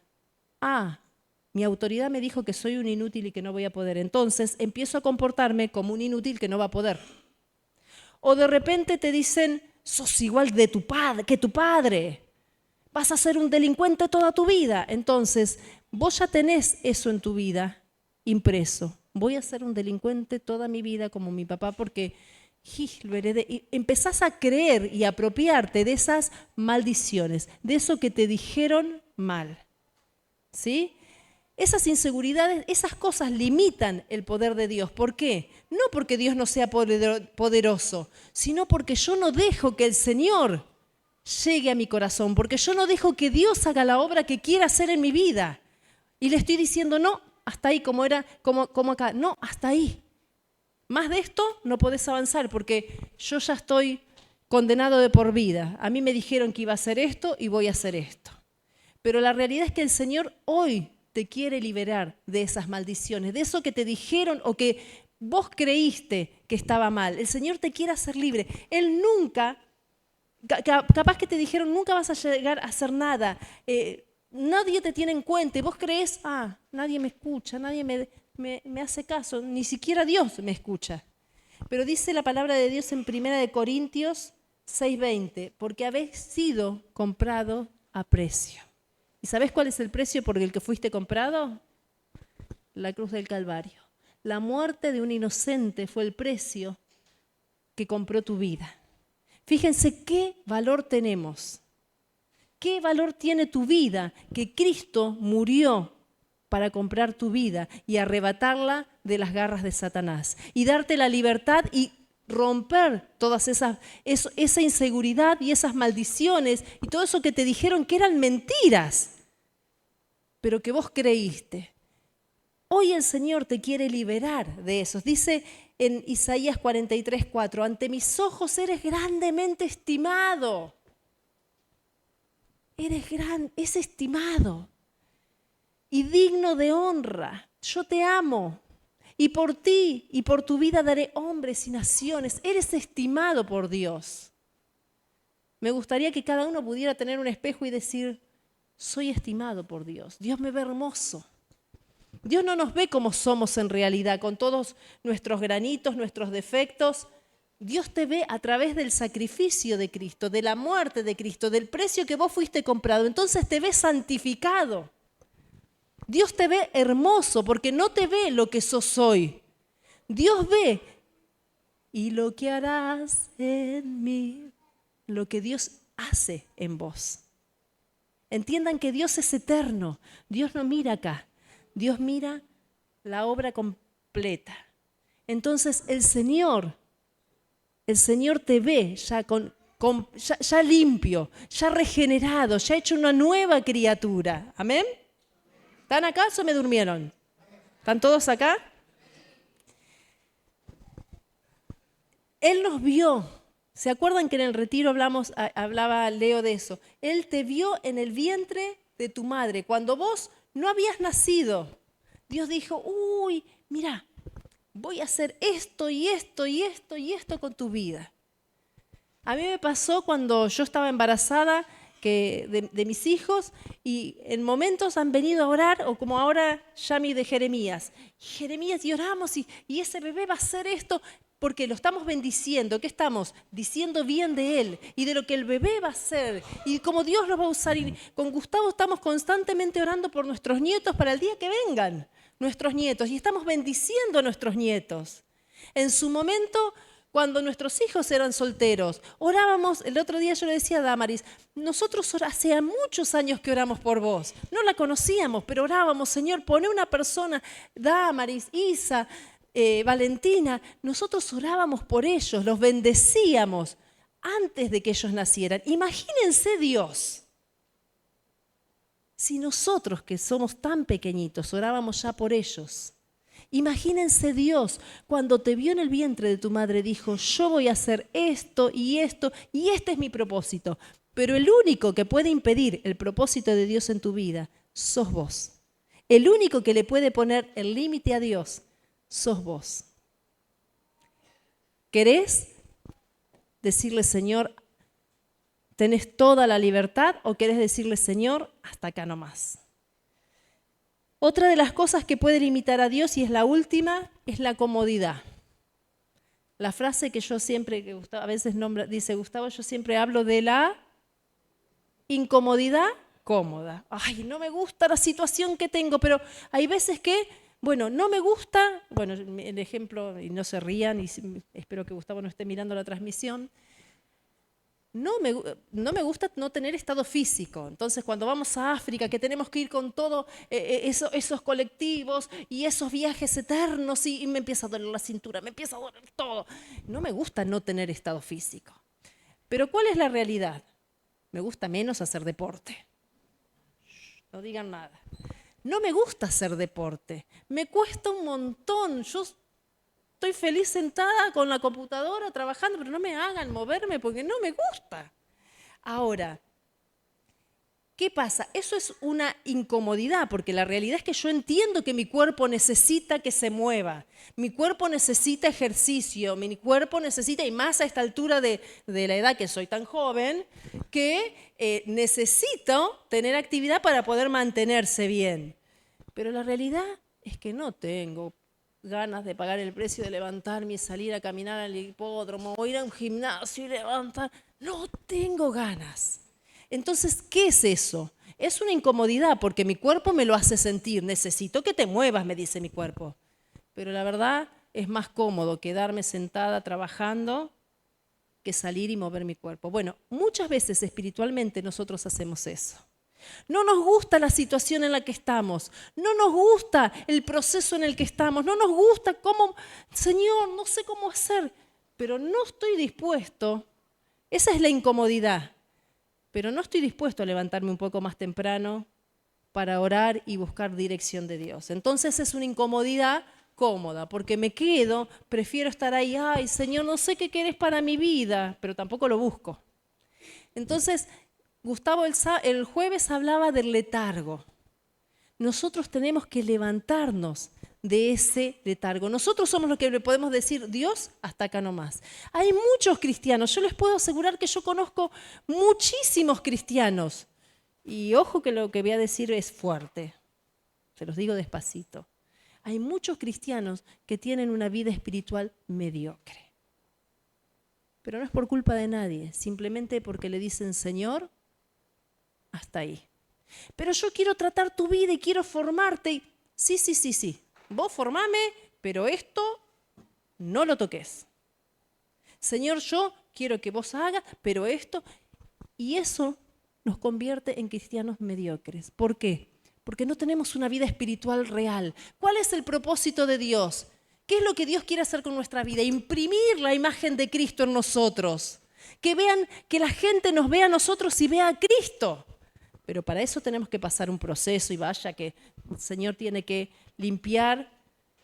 Mi autoridad me dijo que soy un inútil y que no voy a poder. Entonces empiezo a comportarme como un inútil que no va a poder. O de repente te dicen, sos igual que tu padre. Vas a ser un delincuente toda tu vida. Entonces vos ya tenés eso en tu vida impreso. Voy a ser un delincuente toda mi vida como mi papá porque lo heredé. Y empezás a creer y apropiarte de esas maldiciones, de eso que te dijeron mal. ¿Sí? Esas inseguridades, esas cosas limitan el poder de Dios. ¿Por qué? No porque Dios no sea poderoso, sino porque yo no dejo que el Señor llegue a mi corazón, porque yo no dejo que Dios haga la obra que quiera hacer en mi vida. Y le estoy diciendo, no, hasta ahí, como acá, no, hasta ahí. Más de esto no podés avanzar porque yo ya estoy condenado de por vida. A mí me dijeron que iba a hacer esto y voy a hacer esto. Pero la realidad es que el Señor hoy te quiere liberar de esas maldiciones, de eso que te dijeron o que vos creíste que estaba mal. El Señor te quiere hacer libre. Él nunca, capaz que te dijeron, nunca vas a llegar a hacer nada. Nadie te tiene en cuenta. Y vos creés, nadie me escucha, nadie me hace caso, ni siquiera Dios me escucha. Pero dice la palabra de Dios en 1 Corintios 6:20, porque habéis sido comprado a precio. ¿Y sabés cuál es el precio por el que fuiste comprado? La cruz del Calvario. La muerte de un inocente fue el precio que compró tu vida. Fíjense qué valor tenemos. ¿Qué valor tiene tu vida? Que Cristo murió para comprar tu vida y arrebatarla de las garras de Satanás y darte la libertad y romper todas esa inseguridad y esas maldiciones y todo eso que te dijeron que eran mentiras, pero que vos creíste. Hoy el Señor te quiere liberar de eso. Dice en Isaías 43:4, ante mis ojos eres grandemente estimado. Es estimado y digno de honra. Yo te amo y por ti y por tu vida daré hombres y naciones. Eres estimado por Dios. Me gustaría que cada uno pudiera tener un espejo y decir, soy estimado por Dios. Dios me ve hermoso. Dios no nos ve como somos en realidad, con todos nuestros granitos, nuestros defectos. Dios te ve a través del sacrificio de Cristo, de la muerte de Cristo, del precio que vos fuiste comprado. Entonces te ve santificado. Dios te ve hermoso porque no te ve lo que sos hoy. Dios ve y lo que harás en mí, lo que Dios hace en vos. Entiendan que Dios es eterno. Dios no mira acá. Dios mira la obra completa. Entonces el Señor te ve ya limpio, ya regenerado, ya hecho una nueva criatura. ¿Amén? ¿Están acá o me durmieron? ¿Están todos acá? Él nos vio. ¿Se acuerdan que en el retiro hablaba Leo de eso? Él te vio en el vientre de tu madre. Cuando vos no habías nacido, Dios dijo, mira, voy a hacer esto y esto y esto y esto con tu vida. A mí me pasó cuando yo estaba embarazada de mis hijos y en momentos han venido a orar, o como ahora Yami de Jeremías. Jeremías, y oramos y ese bebé va a hacer esto porque lo estamos bendiciendo. ¿Qué estamos? Diciendo bien de él y de lo que el bebé va a hacer y cómo Dios lo va a usar. Y con Gustavo estamos constantemente orando por nuestros nietos para el día que vengan, nuestros nietos, y estamos bendiciendo a nuestros nietos. En su momento, cuando nuestros hijos eran solteros, orábamos, el otro día yo le decía a Damaris, nosotros hace muchos años que oramos por vos, no la conocíamos, pero orábamos, Señor, poné una persona, Damaris, Isa, Valentina, nosotros orábamos por ellos, los bendecíamos antes de que ellos nacieran. Imagínense Dios. Si nosotros que somos tan pequeñitos orábamos ya por ellos, imagínense Dios cuando te vio en el vientre de tu madre dijo, yo voy a hacer esto y esto y este es mi propósito. Pero el único que puede impedir el propósito de Dios en tu vida sos vos. El único que le puede poner el límite a Dios sos vos. ¿Querés decirle, Señor, tenés toda la libertad, o querés decirle, Señor, hasta acá nomás? Otra de las cosas que puede limitar a Dios, y es la última, es la comodidad. La frase que yo siempre, que Gustavo, a veces dice Gustavo, yo siempre hablo de la incomodidad cómoda. Ay, no me gusta la situación que tengo, pero hay veces que, no me gusta, el ejemplo, y no se rían, y espero que Gustavo no esté mirando la transmisión, no me gusta no tener estado físico. Entonces, cuando vamos a África, que tenemos que ir con todos esos colectivos y esos viajes eternos, y me empieza a doler la cintura, me empieza a doler todo. No me gusta no tener estado físico. Pero ¿cuál es la realidad? Me gusta menos hacer deporte. No digan nada. no me gusta hacer deporte, me cuesta un montón, yo estoy feliz sentada con la computadora trabajando, pero no me hagan moverme porque no me gusta. Ahora, ¿qué pasa? Eso es una incomodidad, porque la realidad es que yo entiendo que mi cuerpo necesita que se mueva, mi cuerpo necesita ejercicio, mi cuerpo necesita, y más a esta altura de la edad que soy tan joven, que necesito tener actividad para poder mantenerse bien. Pero la realidad es que no tengo ganas de pagar el precio de levantarme y salir a caminar al hipódromo o ir a un gimnasio y levantar. No tengo ganas. Entonces, ¿qué es eso? Es una incomodidad porque mi cuerpo me lo hace sentir. Necesito que te muevas, me dice mi cuerpo. Pero la verdad es más cómodo quedarme sentada trabajando que salir y mover mi cuerpo. Bueno, muchas veces espiritualmente nosotros hacemos eso. No nos gusta la situación en la que estamos, no nos gusta el proceso en el que estamos, no nos gusta cómo, Señor, no sé cómo hacer, pero no estoy dispuesto. Esa es la incomodidad. Pero no estoy dispuesto a levantarme un poco más temprano para orar y buscar dirección de Dios. Entonces es una incomodidad cómoda, porque me quedo, prefiero estar ahí, ay, Señor, no sé qué querés para mi vida, pero tampoco lo busco. Entonces, Gustavo el jueves hablaba del letargo. Nosotros tenemos que levantarnos de ese letargo. Nosotros somos los que le podemos decir, Dios, hasta acá nomás. Hay muchos cristianos, yo les puedo asegurar que yo conozco muchísimos cristianos. Y ojo que lo que voy a decir es fuerte, se los digo despacito. Hay muchos cristianos que tienen una vida espiritual mediocre. Pero no es por culpa de nadie, simplemente porque le dicen, Señor, hasta ahí. Pero yo quiero tratar tu vida y quiero formarte. Sí. Vos formame, pero esto no lo toques. Señor, yo quiero que vos hagas, pero esto... Y eso nos convierte en cristianos mediocres. ¿Por qué? Porque no tenemos una vida espiritual real. ¿Cuál es el propósito de Dios? ¿Qué es lo que Dios quiere hacer con nuestra vida? Imprimir la imagen de Cristo en nosotros. Que vean, que la gente nos vea a nosotros y vea a Cristo. Pero para eso tenemos que pasar un proceso y vaya que el Señor tiene que limpiar.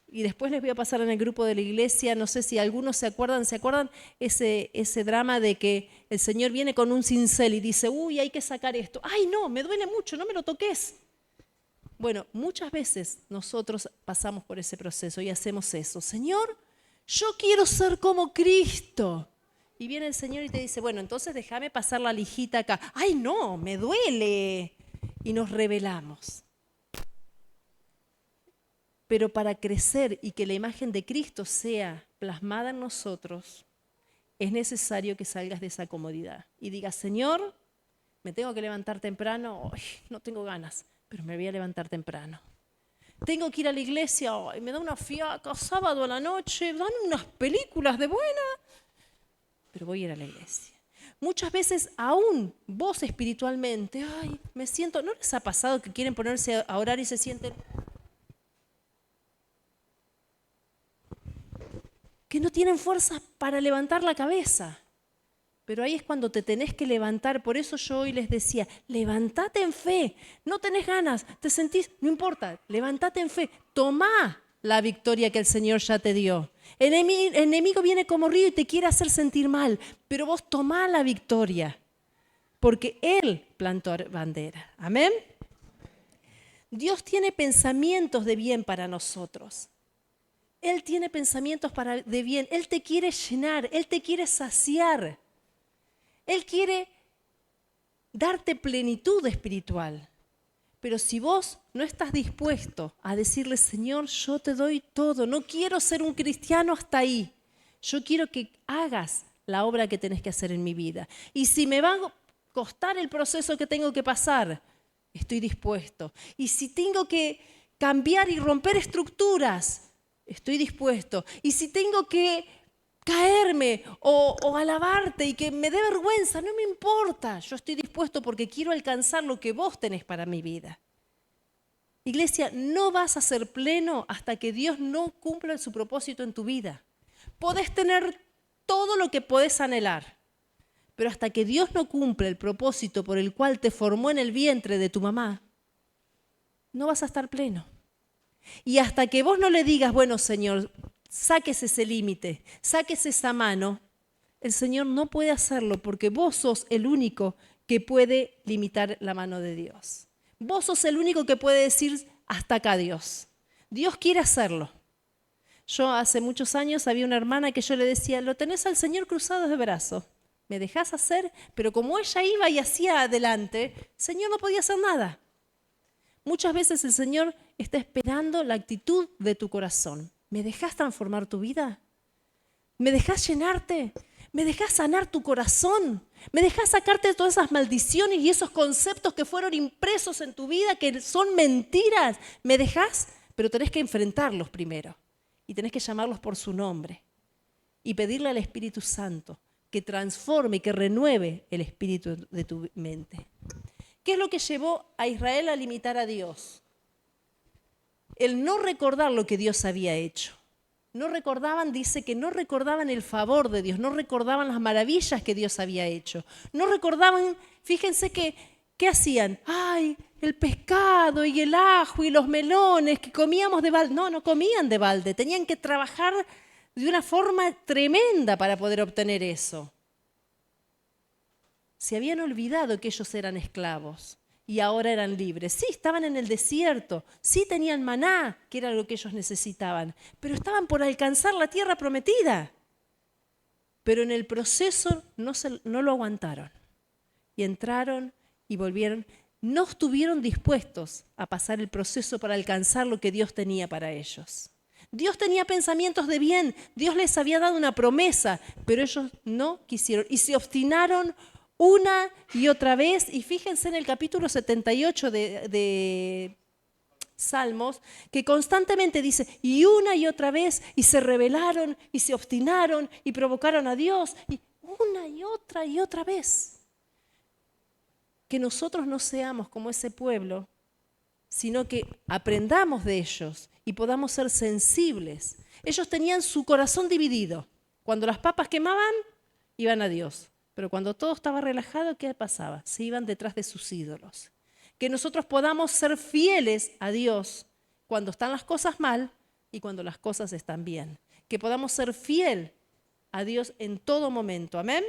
Y después les voy a pasar en el grupo de la iglesia, no sé si algunos ¿se acuerdan ese drama de que el Señor viene con un cincel y dice, uy, hay que sacar esto. Ay, no, me duele mucho, no me lo toques. Bueno, muchas veces nosotros pasamos por ese proceso y hacemos eso. Señor, yo quiero ser como Cristo. Y viene el Señor y te dice, bueno, entonces déjame pasar la lijita acá. ¡Ay, no! ¡Me duele! Y nos rebelamos. Pero para crecer y que la imagen de Cristo sea plasmada en nosotros, es necesario que salgas de esa comodidad. Y digas, Señor, me tengo que levantar temprano. ¡Ay, no tengo ganas! Pero me voy a levantar temprano. Tengo que ir a la iglesia. ¡Ay, me da una fiaca! Sábado a la noche, dan unas películas de buena. Pero voy a ir a la iglesia. Muchas veces, aún vos espiritualmente, ay, me siento, ¿no les ha pasado que quieren ponerse a orar y se sienten que no tienen fuerza para levantar la cabeza? Pero ahí es cuando te tenés que levantar. Por eso yo hoy les decía, levantate en fe. No tenés ganas, te sentís, no importa, levantate en fe. Tomá la victoria que el Señor ya te dio. El enemigo viene como río y te quiere hacer sentir mal, pero vos tomá la victoria, porque Él plantó bandera. ¿Amén? Dios tiene pensamientos de bien para nosotros. Él tiene pensamientos de bien. Él te quiere llenar, Él te quiere saciar. Él quiere darte plenitud espiritual. Pero si vos no estás dispuesto a decirle, Señor, yo te doy todo, no quiero ser un cristiano hasta ahí. Yo quiero que hagas la obra que tenés que hacer en mi vida. Y si me va a costar el proceso que tengo que pasar, estoy dispuesto. Y si tengo que cambiar y romper estructuras, estoy dispuesto. Y si tengo que caerme o alabarte y que me dé vergüenza, no me importa. Yo estoy dispuesto porque quiero alcanzar lo que vos tenés para mi vida. Iglesia, no vas a ser pleno hasta que Dios no cumpla su propósito en tu vida. Podés tener todo lo que podés anhelar, pero hasta que Dios no cumpla el propósito por el cual te formó en el vientre de tu mamá, no vas a estar pleno. Y hasta que vos no le digas, bueno, Señor, sáquese ese límite, sáquese esa mano, el Señor no puede hacerlo porque vos sos el único que puede limitar la mano de Dios. Vos sos el único que puede decir, hasta acá Dios. Dios quiere hacerlo. Yo hace muchos años había una hermana que yo le decía, lo tenés al Señor cruzado de brazos, me dejás hacer, pero como ella iba y hacía adelante, el Señor no podía hacer nada. Muchas veces el Señor está esperando la actitud de tu corazón. ¿Me dejás transformar tu vida? ¿Me dejás llenarte? ¿Me dejás sanar tu corazón? ¿Me dejás sacarte de todas esas maldiciones y esos conceptos que fueron impresos en tu vida que son mentiras? ¿Me dejás? Pero tenés que enfrentarlos primero y tenés que llamarlos por su nombre y pedirle al Espíritu Santo que transforme y que renueve el espíritu de tu mente. ¿Qué es lo que llevó a Israel a limitar a Dios? El no recordar lo que Dios había hecho. No recordaban, dice que no recordaban el favor de Dios, no recordaban las maravillas que Dios había hecho. No recordaban, fíjense que, ¿qué hacían? ¡Ay, el pescado y el ajo y los melones que comíamos de balde! No, no comían de balde, tenían que trabajar de una forma tremenda para poder obtener eso. Se habían olvidado que ellos eran esclavos y ahora eran libres. Sí, estaban en el desierto, sí tenían maná, que era lo que ellos necesitaban, pero estaban por alcanzar la tierra prometida. Pero en el proceso no lo aguantaron y entraron y volvieron. No estuvieron dispuestos a pasar el proceso para alcanzar lo que Dios tenía para ellos. Dios tenía pensamientos de bien, Dios les había dado una promesa, pero ellos no quisieron y se obstinaron una y otra vez. Y fíjense en el capítulo 78 de Salmos, que constantemente dice, y una y otra vez, y se rebelaron, y se obstinaron, y provocaron a Dios, y una y otra vez. Que nosotros no seamos como ese pueblo, sino que aprendamos de ellos y podamos ser sensibles. Ellos tenían su corazón dividido. Cuando las papas quemaban, iban a Dios. Pero cuando todo estaba relajado, ¿qué pasaba? Se iban detrás de sus ídolos. Que nosotros podamos ser fieles a Dios cuando están las cosas mal y cuando las cosas están bien. Que podamos ser fiel a Dios en todo momento. Amén.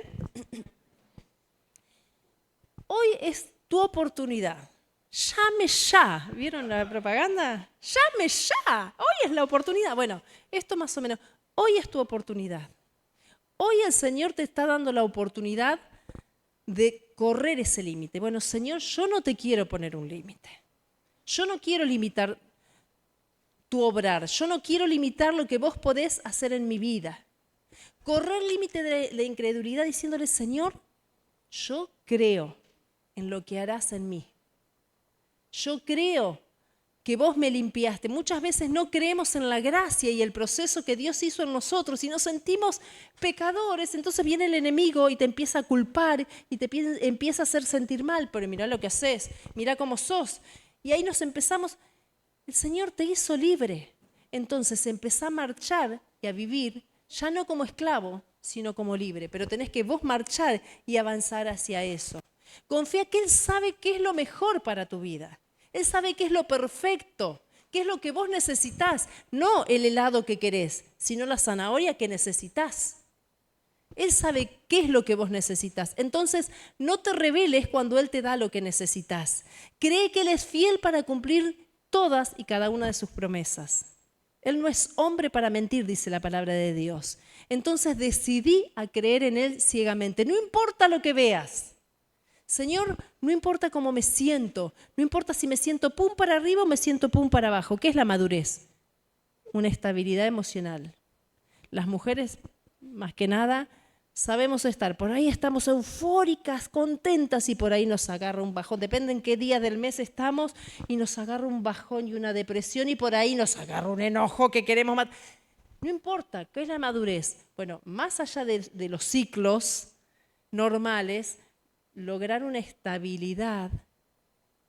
Hoy es tu oportunidad. Llame ya. ¿Vieron la propaganda? Llame ya. Hoy es la oportunidad. Bueno, esto más o menos. Hoy es tu oportunidad. Hoy el Señor te está dando la oportunidad de correr ese límite. Bueno, Señor, yo no te quiero poner un límite. Yo no quiero limitar tu obrar. Yo no quiero limitar lo que vos podés hacer en mi vida. Correr el límite de la incredulidad diciéndole, Señor, yo creo en lo que harás en mí. Yo creo que vos me limpiaste. Muchas veces no creemos en la gracia y el proceso que Dios hizo en nosotros y nos sentimos pecadores. Entonces viene el enemigo y te empieza a culpar y te empieza a hacer sentir mal. Pero mirá lo que haces, mirá cómo sos. Y ahí nos empezamos, el Señor te hizo libre. Entonces empezá a marchar y a vivir, ya no como esclavo, sino como libre. Pero tenés que vos marchar y avanzar hacia eso. Confía que Él sabe qué es lo mejor para tu vida. Él sabe qué es lo perfecto, qué es lo que vos necesitás. No el helado que querés, sino la zanahoria que necesitás. Él sabe qué es lo que vos necesitas. Entonces, no te rebeles cuando Él te da lo que necesitas. Cree que Él es fiel para cumplir todas y cada una de sus promesas. Él no es hombre para mentir, dice la palabra de Dios. Entonces, decidí a creer en Él ciegamente. No importa lo que veas. Señor, no importa cómo me siento, no importa si me siento pum para arriba o me siento pum para abajo. ¿Qué es la madurez? Una estabilidad emocional. Las mujeres, más que nada, sabemos estar. Por ahí estamos eufóricas, contentas y por ahí nos agarra un bajón. Depende en qué día del mes estamos y nos agarra un bajón y una depresión y por ahí nos agarra un enojo que queremos matar. No importa, ¿qué es la madurez? Bueno, más allá de los ciclos normales, lograr una estabilidad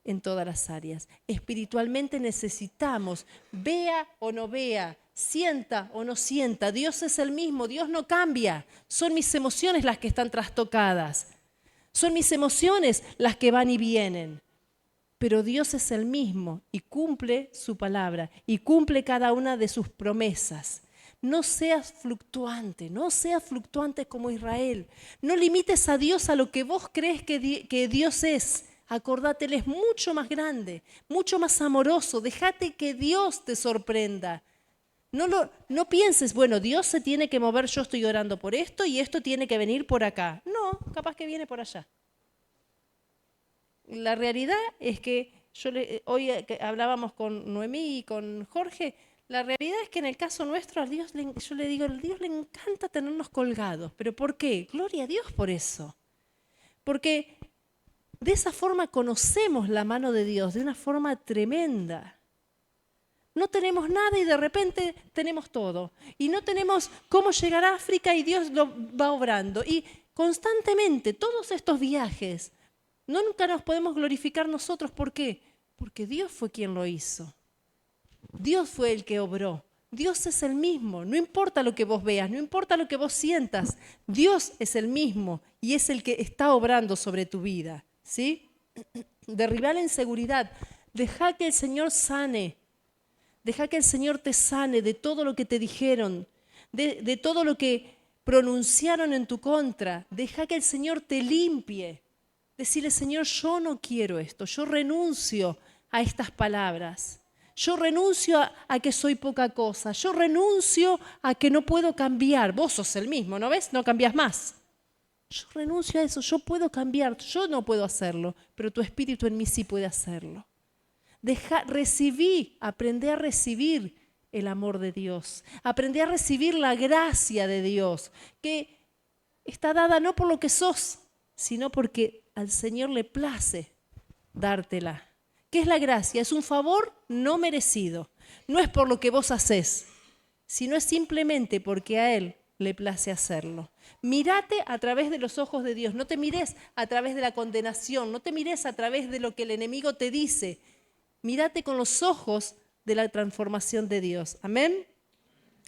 en todas las áreas. Espiritualmente necesitamos, vea o no vea, sienta o no sienta, Dios es el mismo, Dios no cambia. Son mis emociones las que están trastocadas. Son mis emociones las que van y vienen. pero Dios es el mismo y cumple su palabra y cumple cada una de sus promesas. No seas fluctuante, no seas fluctuante como Israel. No limites a Dios a lo que vos crees que Dios es. Acordate, Él es mucho más grande, mucho más amoroso. Déjate que Dios te sorprenda. No pienses, bueno, Dios se tiene que mover, yo estoy orando por esto y esto tiene que venir por acá. No, capaz que viene por allá. La realidad es que hoy que hablábamos con Noemí y con Jorge, la realidad es que en el caso nuestro, yo le digo, a Dios le encanta tenernos colgados. ¿Pero por qué? Gloria a Dios por eso. Porque de esa forma conocemos la mano de Dios, de una forma tremenda. No tenemos nada y de repente tenemos todo. Y no tenemos cómo llegar a África y Dios lo va obrando. Y constantemente, todos estos viajes, nunca nos podemos glorificar nosotros. ¿Por qué? Porque Dios fue quien lo hizo. Dios fue el que obró. Dios es el mismo. No importa lo que vos veas, no importa lo que vos sientas. Dios es el mismo y es el que está obrando sobre tu vida. ¿Sí? Derribar la inseguridad. Deja que el Señor sane. Deja que el Señor te sane de todo lo que te dijeron, de todo lo que pronunciaron en tu contra. Deja que el Señor te limpie. Decirle, Señor, yo no quiero esto. Yo renuncio a estas palabras. Yo renuncio a que soy poca cosa. Yo renuncio a que no puedo cambiar. Vos sos el mismo, ¿no ves? No cambias más. Yo renuncio a eso. Yo puedo cambiar. Yo no puedo hacerlo, pero tu espíritu en mí sí puede hacerlo. Aprendé a recibir el amor de Dios. Aprendí a recibir la gracia de Dios, que está dada no por lo que sos, sino porque al Señor le place dártela. ¿Qué es la gracia? Es un favor no merecido. No es por lo que vos hacés, sino es simplemente porque a Él le place hacerlo. Mírate a través de los ojos de Dios. No te mires a través de la condenación. No te mires a través de lo que el enemigo te dice. Mírate con los ojos de la transformación de Dios. Amén.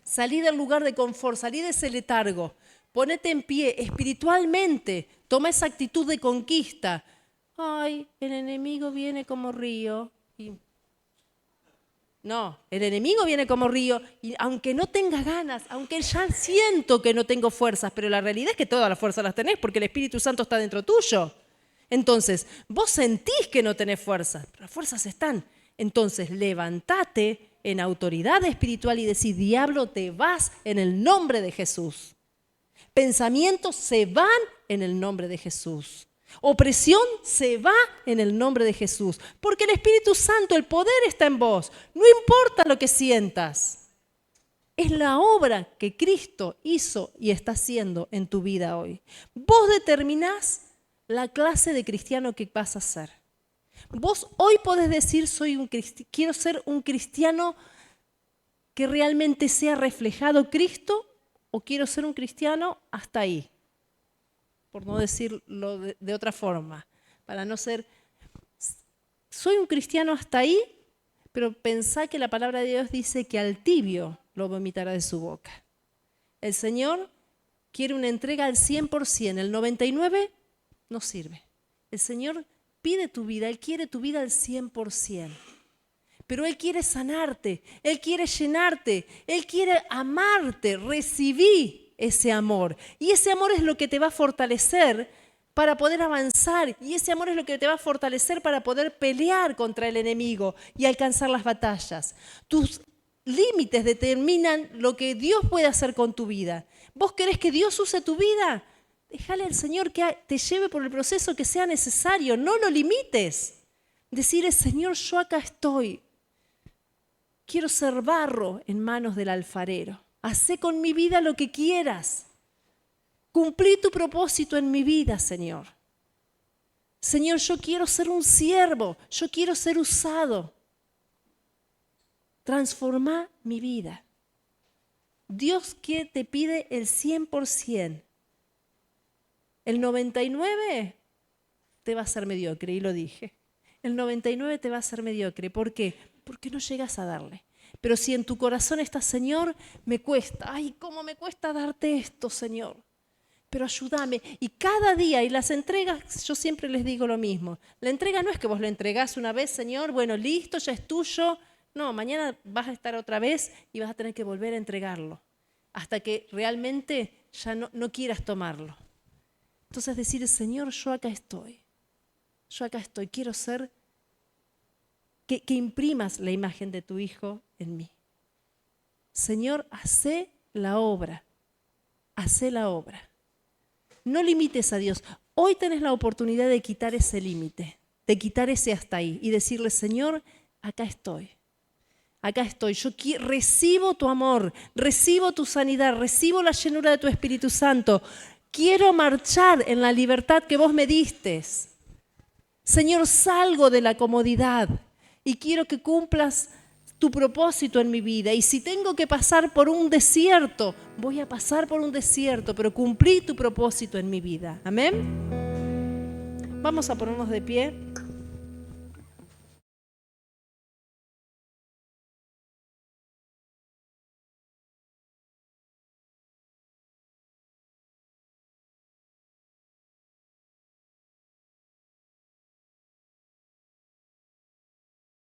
Salí del lugar de confort, salí de ese letargo. Ponete en pie espiritualmente. Toma esa actitud de conquista. Ay, el enemigo viene como río. No, el enemigo viene como río y aunque no tengas ganas, aunque ya siento que no tengo fuerzas, pero la realidad es que todas las fuerzas las tenés porque el Espíritu Santo está dentro tuyo. Entonces, vos sentís que no tenés fuerzas, pero las fuerzas están. Entonces, levantate en autoridad espiritual y decís, diablo, te vas en el nombre de Jesús. Pensamientos se van en el nombre de Jesús. Opresión se va en el nombre de Jesús. Porque el Espíritu Santo, el poder está en vos. No importa lo que sientas. Es la obra que Cristo hizo y está haciendo en tu vida hoy. Vos determinás la clase de cristiano que vas a ser. Vos hoy podés decir, quiero ser un cristiano que realmente sea reflejado Cristo, o quiero ser un cristiano hasta ahí, por no decirlo de otra forma, para no ser, soy un cristiano hasta ahí, pero pensá que la palabra de Dios dice que al tibio lo vomitará de su boca. El Señor quiere una entrega al 100%, el 99% no sirve. El Señor pide tu vida, Él quiere tu vida al 100%. Pero Él quiere sanarte, Él quiere llenarte, Él quiere amarte. Recibí ese amor. Y ese amor es lo que te va a fortalecer para poder avanzar. Y ese amor es lo que te va a fortalecer para poder pelear contra el enemigo y alcanzar las batallas. Tus límites determinan lo que Dios puede hacer con tu vida. ¿Vos querés que Dios use tu vida? Déjale al Señor que te lleve por el proceso que sea necesario. No lo limites. Decirle, Señor, yo acá estoy. Quiero ser barro en manos del alfarero. Hacé con mi vida lo que quieras. Cumplí tu propósito en mi vida, Señor. Señor, yo quiero ser un siervo. Yo quiero ser usado. Transformá mi vida. Dios que te pide el 100%. El 99% te va a ser mediocre, y lo dije. El 99% te va a ser mediocre. ¿Por qué? Porque no llegas a darle. Pero si en tu corazón está, Señor, me cuesta. Ay, cómo me cuesta darte esto, Señor. pero ayúdame. Y cada día, y las entregas, yo siempre les digo lo mismo. La entrega no es que vos lo entregás una vez, Señor, bueno, listo, ya es tuyo. No, mañana vas a estar otra vez y vas a tener que volver a entregarlo hasta que realmente ya no quieras tomarlo. Entonces decir, Señor, yo acá estoy, quiero ser, que imprimas la imagen de tu Hijo en mí. Señor, hacé la obra. No limites a Dios. Hoy tenés la oportunidad de quitar ese límite, de quitar ese hasta ahí y decirle, Señor, acá estoy. Yo recibo tu amor, recibo tu sanidad, recibo la llenura de tu Espíritu Santo. Quiero marchar en la libertad que vos me diste. Señor, salgo de la comodidad y quiero que cumplas tu propósito en mi vida. Y si tengo que pasar por un desierto, voy a pasar por un desierto, pero cumplí tu propósito en mi vida. Amén. Vamos a ponernos de pie.